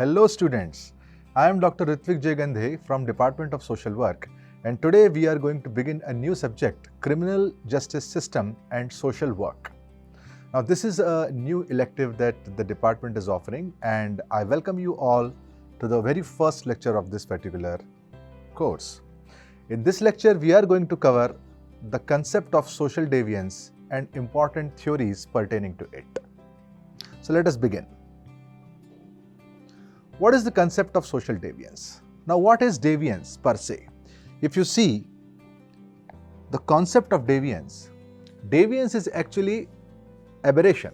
Hello students, I am Dr. Ritvik J. Gandhe from Department of Social Work, and today we are going to begin a new subject, Criminal Justice System and Social Work. Now this is a new elective that the department is offering, and I welcome you all to the very first lecture of this particular course. In this lecture we are going to cover the concept of social deviance and important theories pertaining to it. So let us begin. What is the concept of social deviance? Now, what is deviance per se? If you see the concept of deviance, deviance is actually aberration.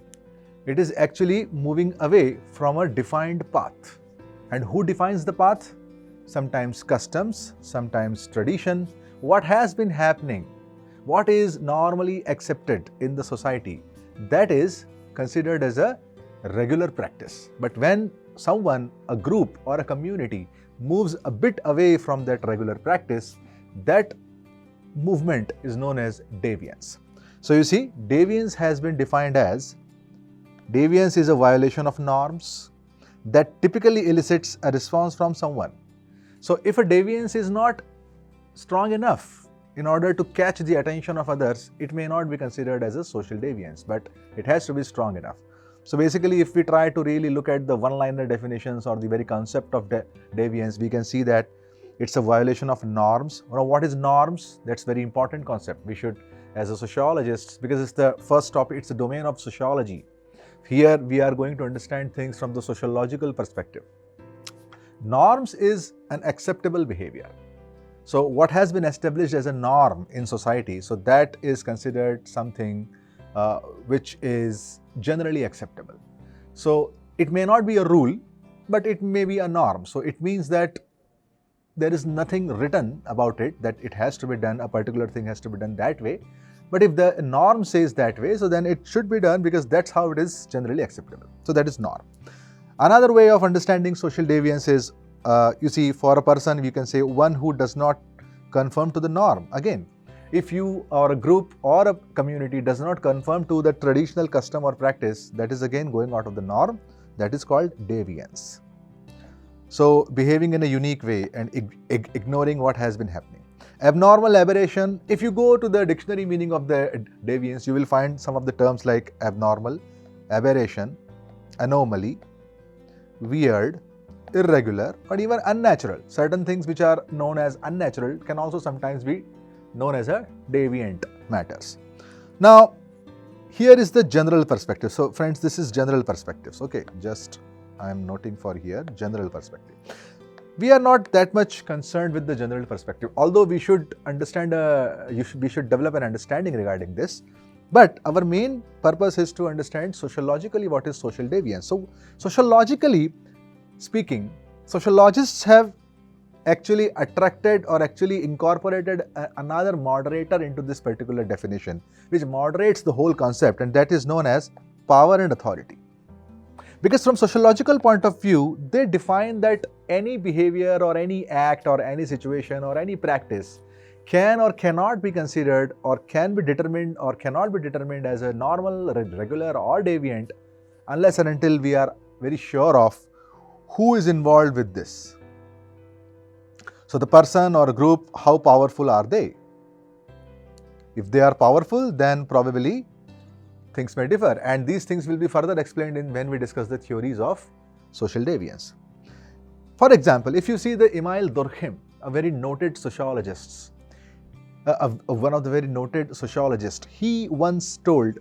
It is actually moving away from a defined path. And who defines the path? Sometimes customs, sometimes tradition. What has been happening? What is normally accepted in the society? That is considered as a regular practice. But when someone, a group or a community moves a bit away from that regular practice, that movement is known as deviance. So you see, deviance has been defined as, deviance is a violation of norms that typically elicits a response from someone. So if a deviance is not strong enough in order to catch the attention of others, it may not be considered as a social deviance, but it has to be strong enough. So basically, if we try to really look at the one-liner definitions or the very concept of deviance, we can see that it's a violation of norms. Now, what is norms? That's a very important concept. We should, as a sociologist, because it's the first topic, it's the domain of sociology. Here, we are going to understand things from the sociological perspective. Norms is an acceptable behavior. So what has been established as a norm in society, so that is considered something which is generally acceptable. So it may not be a rule, but it may be a norm. So it means that there is nothing written about it that it has to be done, a particular thing has to be done that way. But if the norm says that way, so then it should be done because that's how it is generally acceptable. So that is norm. Another way of understanding social deviance is, you see, for a person, we can say one who does not conform to the norm. Again, if you or a group or a community does not conform to the traditional custom or practice, that is again going out of the norm, that is called deviance. So behaving in a unique way and ignoring what has been happening. Abnormal, aberration, if you go to the dictionary meaning of the deviance, you will find some of the terms like abnormal, aberration, anomaly, weird, irregular, or even unnatural. Certain things which are known as unnatural can also sometimes be known as a deviant matters. Now, here is the general perspective. So friends, this is general perspectives. Okay, just I am noting for here, general perspective. We are not that much concerned with the general perspective, although we should understand, we should develop an understanding regarding this. But our main purpose is to understand sociologically what is social deviance. So sociologically speaking, sociologists have actually attracted or actually incorporated another moderator into this particular definition, which moderates the whole concept, and that is known as power and authority. Because from sociological point of view, they define that any behavior or any act or any situation or any practice can or cannot be considered or can be determined or cannot be determined as a normal, regular or deviant unless and until we are very sure of who is involved with this. So the person or group, how powerful are they? If they are powerful, then probably things may differ, and these things will be further explained when we discuss the theories of social deviance. For example, if you see the Emil Durkheim, a very noted sociologist, one of the very noted sociologists, he once told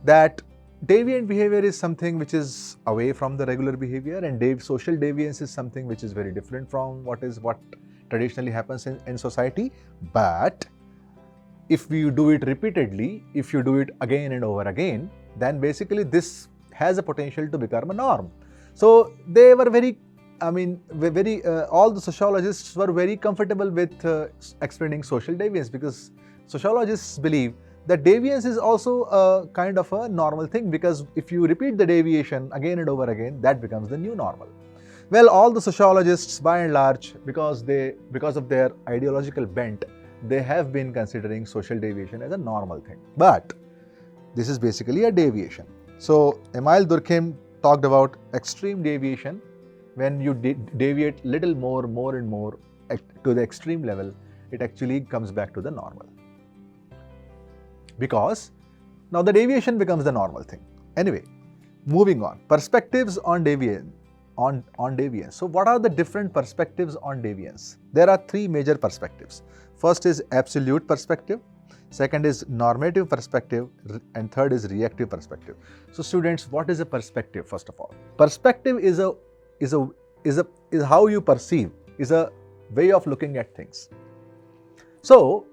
that deviant behavior is something which is away from the regular behavior, and social deviance is something which is very different from what traditionally happens in society. But if you do it repeatedly, if you do it again and over again, then basically this has a potential to become a norm. So they were all the sociologists were very comfortable with explaining social deviance, because sociologists believe that deviance is also a kind of a normal thing, because if you repeat the deviation again and over again, that becomes the new normal. Well, all the sociologists by and large, because of their ideological bent, they have been considering social deviation as a normal thing. But this is basically a deviation. So Emil Durkheim talked about extreme deviation when you deviate little more and more to the extreme level, it actually comes back to the normal. Because now the deviation becomes the normal thing. Anyway, moving on. Perspectives on deviance. So what are the different perspectives on deviance? There are three major perspectives. First is absolute perspective, second is normative perspective, and third is reactive perspective. So students, what is a perspective first of all? Perspective is how you perceive, is a way of looking at things. So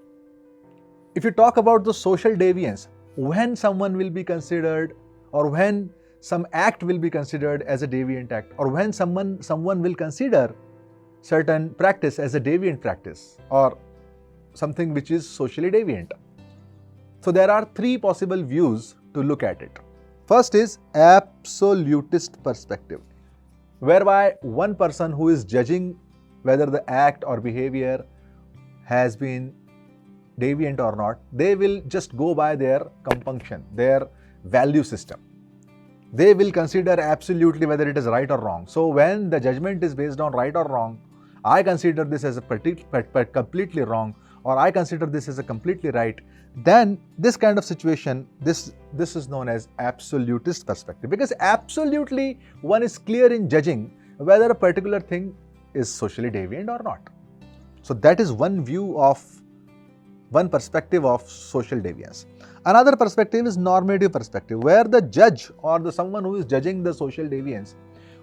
if you talk about the social deviance, when someone will be considered, or when some act will be considered as a deviant act, or when someone will consider certain practice as a deviant practice, or something which is socially deviant. So there are three possible views to look at it. First is absolutist perspective, whereby one person who is judging whether the act or behavior has been deviant or not, they will just go by their compunction, their value system. They will consider absolutely whether it is right or wrong. So when the judgment is based on right or wrong, I consider this as a completely wrong, or I consider this as a completely right, then this kind of situation, this is known as absolutist perspective, because absolutely one is clear in judging whether a particular thing is socially deviant or not. So that is one perspective of social deviance. Another perspective is normative perspective, where the judge or someone who is judging the social deviance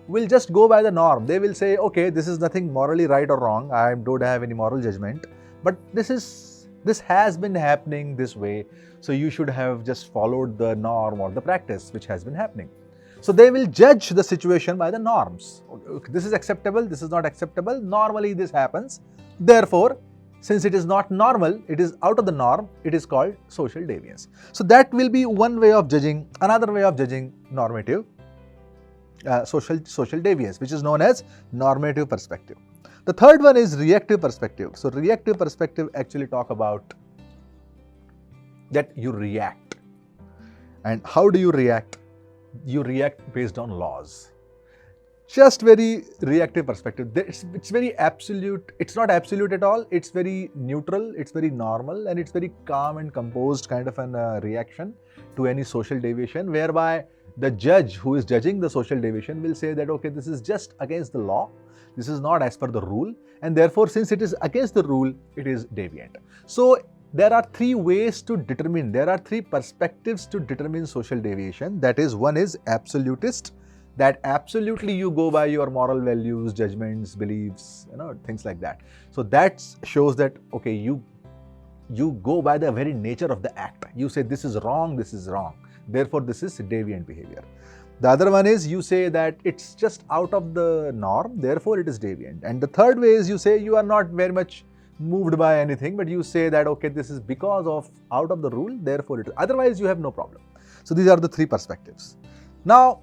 will just go by the norm. They will say, okay, this is nothing morally right or wrong, I don't have any moral judgment, but this has been happening this way, so you should have just followed the norm or the practice which has been happening. So they will judge the situation by the norms. This is acceptable, this is not acceptable, normally this happens, therefore since it is not normal, it is out of the norm, it is called social deviance. So that will be one way of judging. Another way of judging normative, social deviance, which is known as normative perspective. The third one is reactive perspective. So reactive perspective actually talk about that you react. And how do you react? You react based on laws. Just very reactive perspective. It's very absolute. It's not absolute at all. It's very neutral. It's very normal, and it's very calm and composed kind of an reaction to any social deviation, whereby the judge who is judging the social deviation will say that, okay, this is just against the law. This is not as per the rule, and therefore since it is against the rule, it is deviant. So there are three ways to determine, there are three perspectives to determine social deviation. That is, one is absolutist, that absolutely you go by your moral values, judgments, beliefs, things like that. So that shows that, okay, you go by the very nature of the act. You say this is wrong, therefore this is deviant behavior. The other one is you say that it's just out of the norm, therefore it is deviant. And the third way is you say you are not very much moved by anything, but you say that, okay, this is because of out of the rule, therefore it is. Otherwise you have no problem. So these are the three perspectives. Now,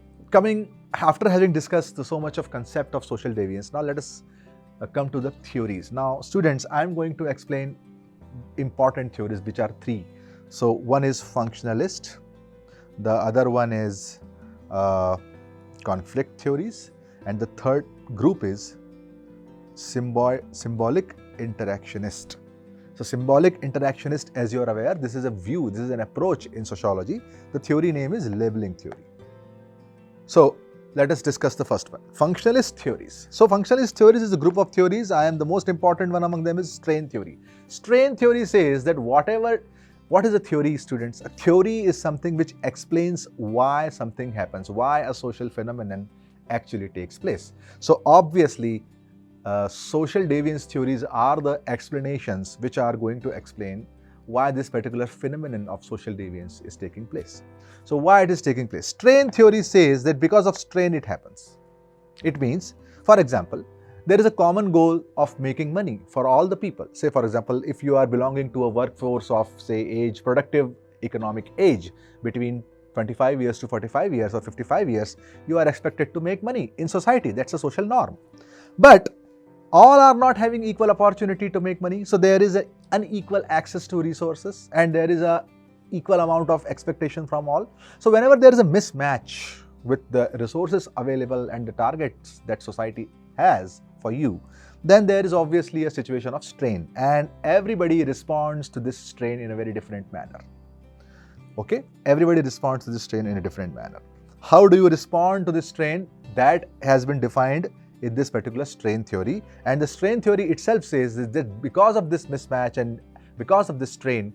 after having discussed so much of concept of social deviance, now let us come to the theories. Now students, I am going to explain important theories, which are three. So one is functionalist, the other one is conflict theories, and the third group is symbolic interactionist. So symbolic interactionist, as you are aware, this is a view, this is an approach in sociology. The theory name is labeling theory. So let us discuss the first one, functionalist theories. So functionalist theories is a group of theories. The most important one among them is strain theory. Strain theory says that what is a theory, students? A theory is something which explains why something happens, why a social phenomenon actually takes place. So obviously, social deviance theories are the explanations which are going to explain why this particular phenomenon of social deviance is taking place. So why it is taking place? Strain theory says that because of strain it happens. It means, for example, there is a common goal of making money for all the people. Say for example, if you are belonging to a workforce of say productive economic age between 25 years to 45 years or 55 years, you are expected to make money in society. That's a social norm. But all are not having equal opportunity to make money. So there is an unequal access to resources, and there is a equal amount of expectation from all. So whenever there is a mismatch with the resources available and the targets that society has for you, then there is obviously a situation of strain, and everybody responds to this strain in a very different manner. Okay? Everybody responds to this strain in a different manner. How do you respond to this strain? That has been defined in this particular strain theory, and the strain theory itself says that because of this mismatch and because of this strain,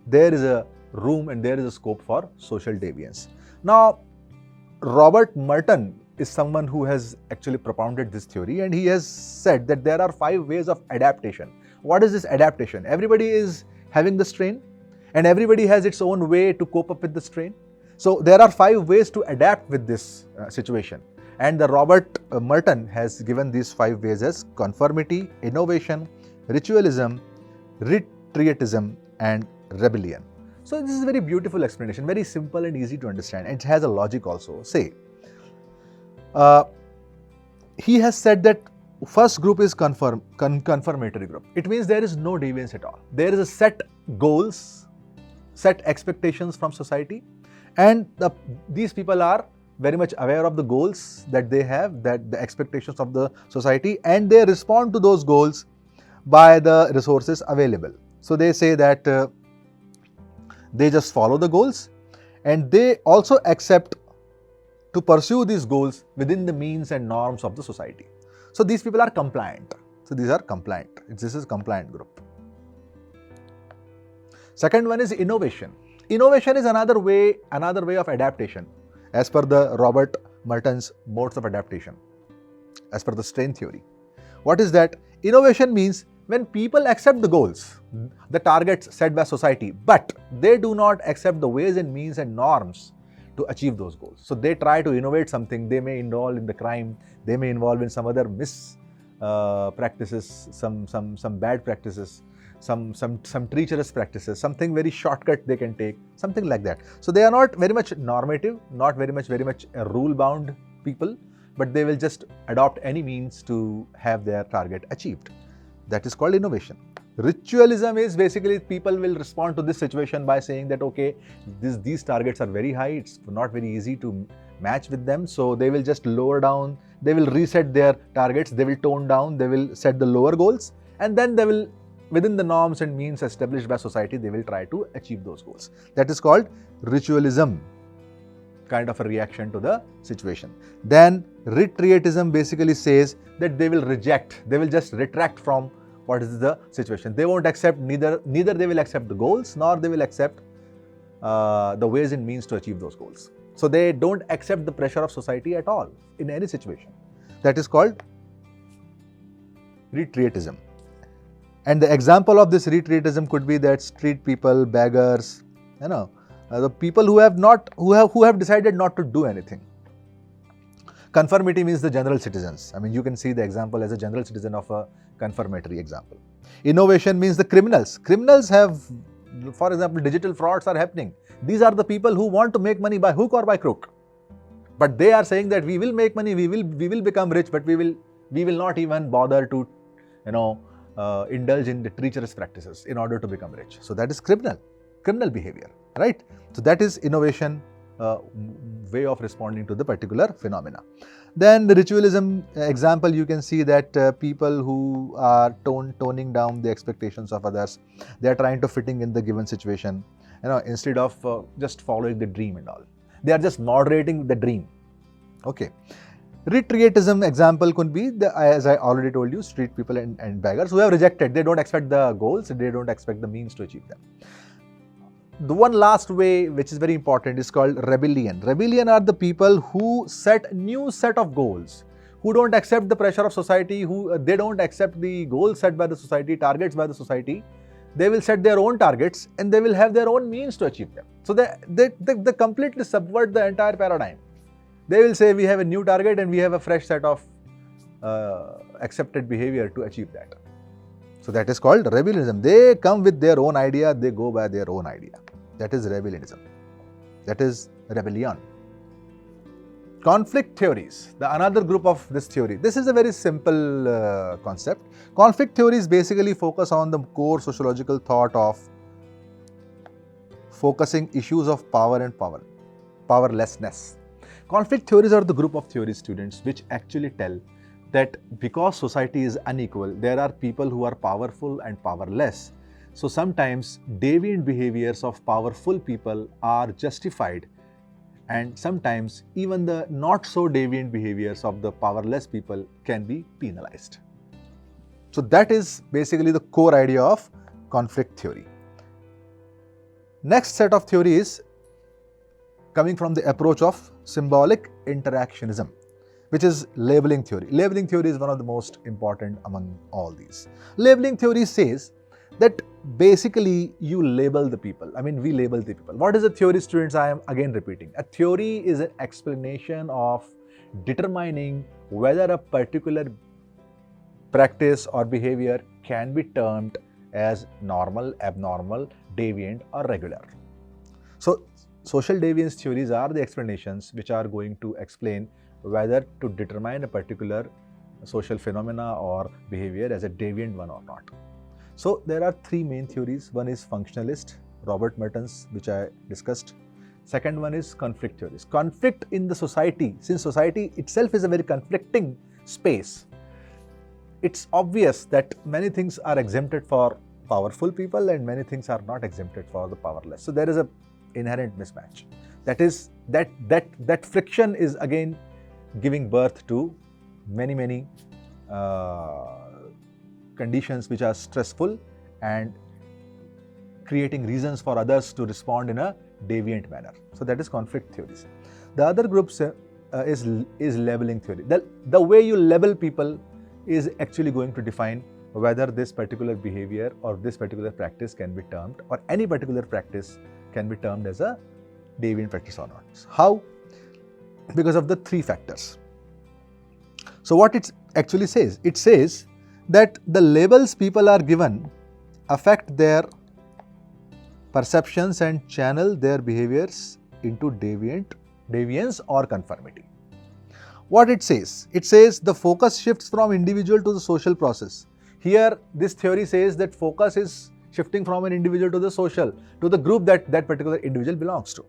there is a room and there is a scope for social deviance. Now, Robert Merton is someone who has actually propounded this theory, and he has said that there are 5 ways of adaptation. What is this adaptation? Everybody is having the strain, and everybody has its own way to cope up with the strain. So there are 5 ways to adapt with this situation. And the Robert Merton has given these 5 ways as conformity, innovation, ritualism, retreatism, and rebellion. So this is a very beautiful explanation, very simple and easy to understand, and it has a logic also. Say, he has said that first group is confirmatory group. It means there is no deviance at all. There is a set goals, set expectations from society, and these people are very much aware of the goals that they have, that the expectations of the society, and they respond to those goals by the resources available. So they say that they just follow the goals, and they also accept to pursue these goals within the means and norms of the society. So these people are compliant. So these are compliant. This is compliant group. Second one is innovation. Innovation is another way of adaptation, as per the Robert Merton's modes of adaptation, as per the strain theory. What is that? Innovation means when people accept the goals, the targets set by society, but they do not accept the ways and means and norms to achieve those goals. So they try to innovate something. They may involve in the crime, they may involve in some other practices, some bad practices, some treacherous practices, something very shortcut they can take, something like that. So they are not very much normative, not very much rule-bound people, but they will just adopt any means to have their target achieved. That is called innovation. Ritualism is basically people will respond to this situation by saying that, okay, these targets are very high, it's not very easy to match with them, so they will just lower down, they will reset their targets, they will tone down, they will set the lower goals, and then they will, within the norms and means established by society, they will try to achieve those goals. That is called ritualism, kind of a reaction to the situation. Then retreatism basically says that they will reject, they will just retract from what is the situation. They won't accept, neither they will accept the goals, nor they will accept the ways and means to achieve those goals. So they don't accept the pressure of society at all in any situation. That is called retreatism. And the example of this retreatism could be that street people, beggars, the people who have decided not to do anything. Conformity means the general citizens. I mean, you can see the example as a general citizen of a confirmatory example. Innovation means the criminals. Criminals have, for example, digital frauds are happening. These are the people who want to make money by hook or by crook. But they are saying that we will make money, we will become rich, but we will not even bother to, indulge in the treacherous practices in order to become rich. So that is criminal behavior, right? So that is innovation, way of responding to the particular phenomena. Then the ritualism example, you can see that people who are toning down the expectations of others, they are trying to fitting in the given situation, instead of just following the dream and all. They are just moderating the dream. Okay. Retreatism example could be, as I already told you, street people and beggars who have rejected. They don't expect the goals, they don't expect the means to achieve them. The one last way, which is very important, is called rebellion. Rebellion are the people who set new set of goals, who don't accept the pressure of society, they don't accept the goals set by the society, targets by the society. They will set their own targets and they will have their own means to achieve them. So they completely subvert the entire paradigm. They will say we have a new target and we have a fresh set of accepted behavior to achieve that. So that is called rebellion. They come with their own idea, they go by their own idea. That is rebellion. That is rebellion. Conflict theories, the another group of this theory. This is a very simple concept. Conflict theories basically focus on the core sociological thought of focusing issues of power and powerlessness. Conflict theories are the group of theories, students, which actually tell that because society is unequal, there are people who are powerful and powerless. So sometimes deviant behaviors of powerful people are justified, and sometimes even the not so deviant behaviors of the powerless people can be penalized. So that is basically the core idea of conflict theory. Next set of theory is coming from the approach of symbolic interactionism, which is labeling theory. Labeling theory is one of the most important among all these. Labeling theory says that basically you label the people. I mean, we label the people. What is a theory, students? I am again repeating. A theory is an explanation of determining whether a particular practice or behavior can be termed as normal, abnormal, deviant, or regular. So, social deviance theories are the explanations which are going to explain whether to determine a particular social phenomena or behavior as a deviant one or not. So there are three main theories. One is functionalist, Robert Merton's, which I discussed. Second one is conflict theories. Conflict in the society, since society itself is a very conflicting space, it's obvious that many things are exempted for powerful people and many things are not exempted for the powerless. So there is an inherent mismatch. That friction is again giving birth to many conditions which are stressful and creating reasons for others to respond in a deviant manner. So that is conflict theories. The other group is labeling theory. The way you label people is actually going to define whether this particular behavior or this particular practice can be termed, or any particular practice can be termed as a deviant practice or not. How? Because of the three factors. So what it actually says? It says that the labels people are given affect their perceptions and channel their behaviors into deviance or conformity. What it says? It says the focus shifts from individual to the social process. Here, this theory says that focus is shifting from an individual to the social, to the group that particular individual belongs to.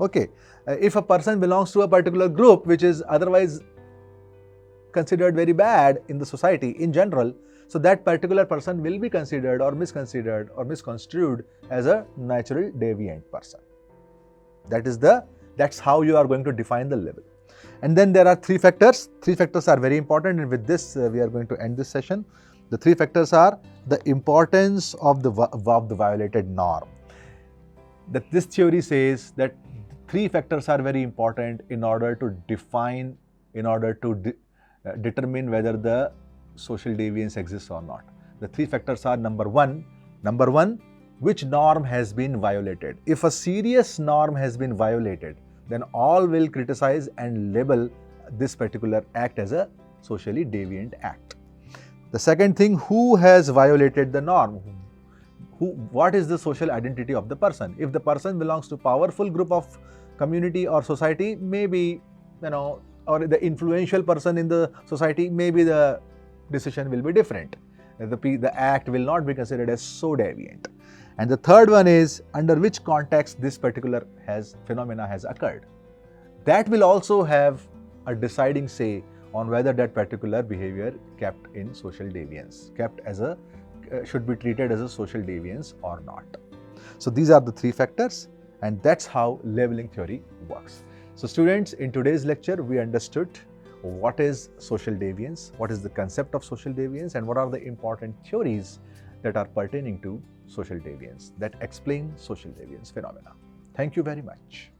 Okay, if a person belongs to a particular group which is otherwise considered very bad in the society in general, so that particular person will be considered or misconsidered or misconstrued as a natural deviant person. That's how you are going to define the label. And then there are three factors. Three factors are very important, and with this we are going to end this session. The three factors are the importance of the violated norm. That this theory says that three factors are very important in order to define, in order to determine whether the social deviance exists or not. The three factors are number one, which norm has been violated. If a serious norm has been violated, then all will criticize and label this particular act as a socially deviant act. The second thing, who has violated the norm? What is the social identity of the person? If the person belongs to powerful group of community or society, maybe, or the influential person in the society, maybe the decision will be different. The act will not be considered as so deviant. And the third one is under which context this particular phenomena has occurred. That will also have a deciding say on whether that particular behavior kept in social deviance, should be treated as a social deviance or not. So these are the three factors, and that's how labeling theory works. So students, in today's lecture, we understood what is social deviance, what is the concept of social deviance, and what are the important theories that are pertaining to social deviance, that explain social deviance phenomena. Thank you very much.